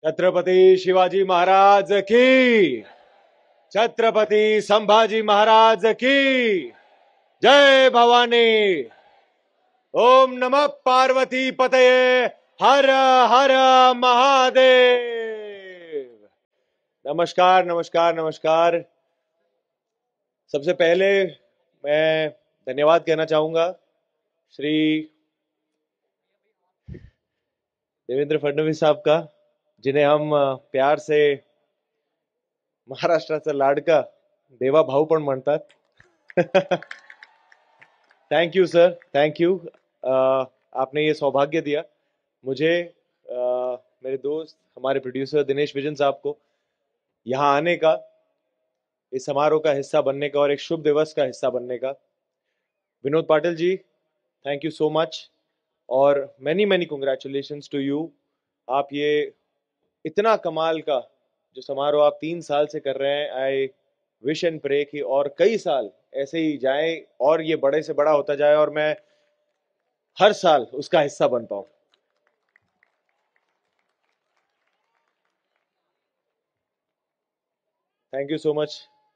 छत्रपति शिवाजी महाराज की, छत्रपति संभाजी महाराज की जय भवानी। ओम नमः पार्वती पतये, हर हर महादेव। नमस्कार नमस्कार नमस्कार। सबसे पहले मैं धन्यवाद कहना चाहूंगा श्री देवेंद्र फडणवीस साहब का, जिन्हें हम प्यार से महाराष्ट्राचा लाडका देवा भाऊ पण म्हणतात। Thank you sir, thank you. आपने ये सौभाग्य दिया मुझे, मेरे दोस्त, हमारे प्रोड्यूसर दिनेश विजन साहब को यहाँ आने का, इस समारोह का हिस्सा बनने का और एक शुभ दिवस का हिस्सा बनने का। Vinod Patil ji, thank you so much और many many congratulations to you. आप ये इतना कमाल का जो समारोह आप 3 साल से कर रहे हैं, आई विश एंड प्रे कि और कई साल ऐसे ही जाए और ये बड़े से बड़ा होता जाए और मैं हर साल उसका हिस्सा बन पाऊं। Thank you so much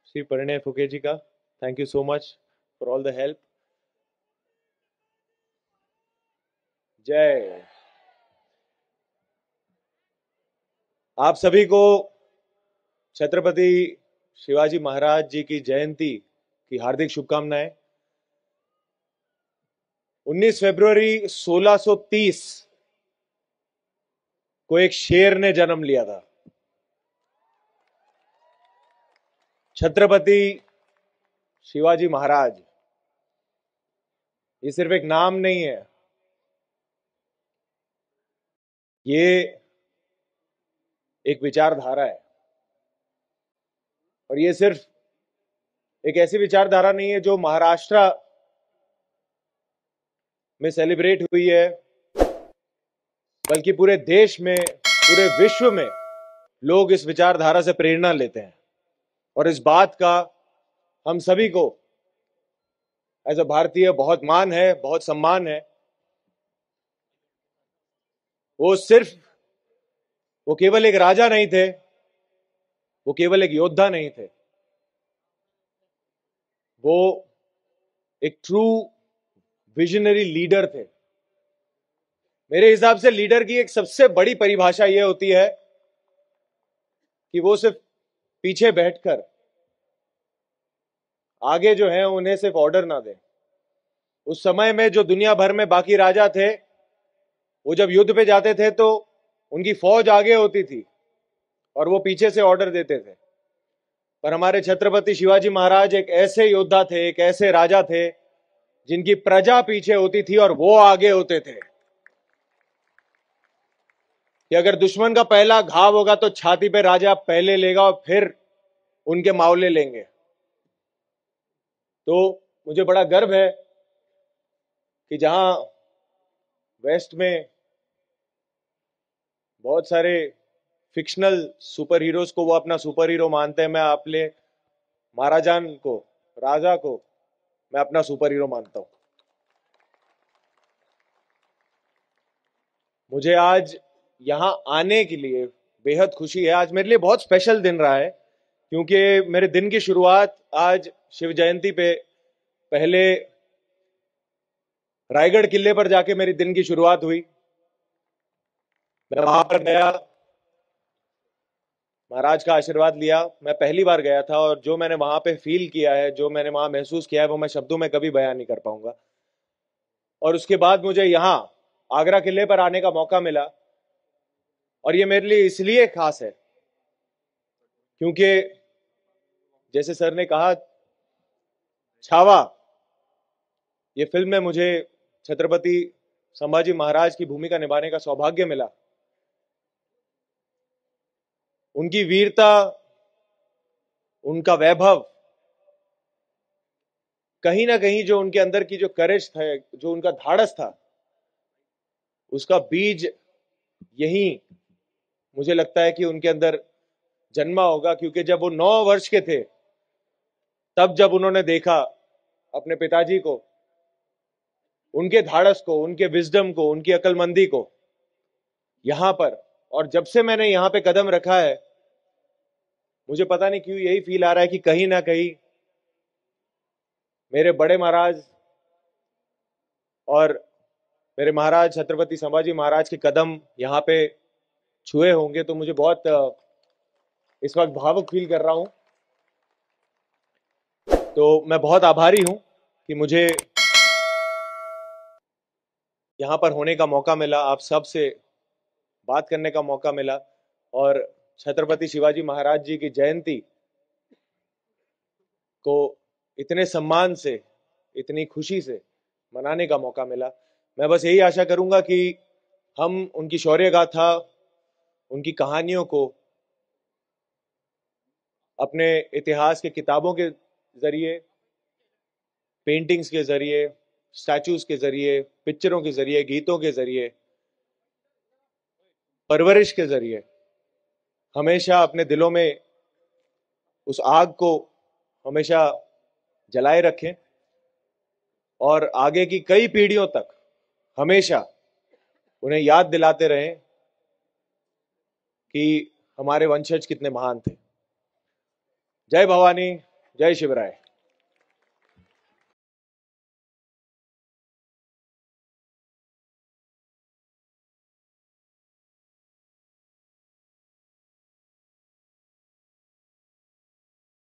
Shri Parinay Phuke जी का, thank you so much for all the help. जय। आप सभी को छत्रपति शिवाजी महाराज जी की जयंती की हार्दिक शुभकामनाएं। 19 फरवरी 1630 को एक शेर ने जन्म लिया था। छत्रपति शिवाजी महाराज ये सिर्फ एक नाम नहीं है, ये एक विचारधारा है। और ये सिर्फ एक ऐसी विचारधारा नहीं है जो महाराष्ट्र में सेलिब्रेट हुई है, बल्कि पूरे देश में, पूरे विश्व में लोग इस विचारधारा से प्रेरणा लेते हैं। और इस बात का हम सभी को एज अ भारतीय बहुत मान है, बहुत सम्मान है। वो केवल एक राजा नहीं थे, वो केवल एक योद्धा नहीं थे, वो एक ट्रू विजनरी लीडर थे। मेरे हिसाब से लीडर की एक सबसे बड़ी परिभाषा यह होती है कि वो सिर्फ पीछे बैठकर आगे जो है उन्हें सिर्फ ऑर्डर ना दे। उस समय में जो दुनिया भर में बाकी राजा थे, वो जब युद्ध पे जाते थे तो उनकी फौज आगे होती थी और वो पीछे से ऑर्डर देते थे। पर हमारे छत्रपति शिवाजी महाराज एक ऐसे योद्धा थे, एक ऐसे राजा थे जिनकी प्रजा पीछे होती थी और वो आगे होते थे कि अगर दुश्मन का पहला घाव होगा तो छाती पे राजा पहले लेगा और फिर उनके मावले लेंगे। तो मुझे बड़ा गर्व है कि जहां वेस्ट में बहुत सारे फिक्शनल सुपर हीरोज को वो अपना सुपर हीरो मानते हैं, मैं आपले महाराजान को, राजा को मैं अपना सुपर हीरो मानता हूं। मुझे आज यहां आने के लिए बेहद खुशी है। आज मेरे लिए बहुत स्पेशल दिन रहा है क्योंकि मेरे दिन की शुरुआत आज शिव जयंती पे पहले रायगढ़ किले पर जाके मेरी दिन की शुरुआत हुई। मैं वहां पर गया, महाराज का आशीर्वाद लिया। मैं पहली बार गया था और जो मैंने वहां पे फील किया है, जो मैंने वहां महसूस किया है, वो मैं शब्दों में कभी बयान नहीं कर पाऊंगा। और उसके बाद मुझे यहाँ आगरा किले पर आने का मौका मिला और ये मेरे लिए इसलिए खास है क्योंकि जैसे सर ने कहा, छावा ये फिल्म में मुझे छत्रपति संभाजी महाराज की भूमिका निभाने का सौभाग्य मिला। उनकी वीरता, उनका वैभव, कहीं ना कहीं जो उनके अंदर की जो करेज था, जो उनका धाड़स था, उसका बीज यही मुझे लगता है कि उनके अंदर जन्मा होगा। क्योंकि जब वो 9 वर्ष के थे, तब जब उन्होंने देखा अपने पिताजी को, उनके धाड़स को, उनके विजडम को, उनकी अक्लमंदी को यहाँ पर और जब से मैंने यहाँ पे कदम रखा है, मुझे पता नहीं क्यों यही फील आ रहा है कि कहीं ना कहीं मेरे बड़े महाराज और मेरे महाराज छत्रपति संभाजी महाराज के कदम यहाँ पे छुए होंगे। तो मुझे बहुत इस वक्त भावुक फील कर रहा हूं। तो मैं बहुत आभारी हूं कि मुझे यहाँ पर होने का मौका मिला, आप सब से बात करने का मौका मिला और छत्रपति शिवाजी महाराज जी की जयंती को इतने सम्मान से, इतनी खुशी से मनाने का मौका मिला। मैं बस यही आशा करूंगा कि हम उनकी शौर्य गाथा, उनकी कहानियों को अपने इतिहास के किताबों के जरिए, पेंटिंग्स के जरिए, स्टैचूज के जरिए, पिक्चरों के जरिए, गीतों के जरिए, परवरिश के जरिए हमेशा अपने दिलों में उस आग को हमेशा जलाए रखें और आगे की कई पीढ़ियों तक हमेशा उन्हें याद दिलाते रहें कि हमारे वंशज कितने महान थे। जय भवानी, जय शिवराय।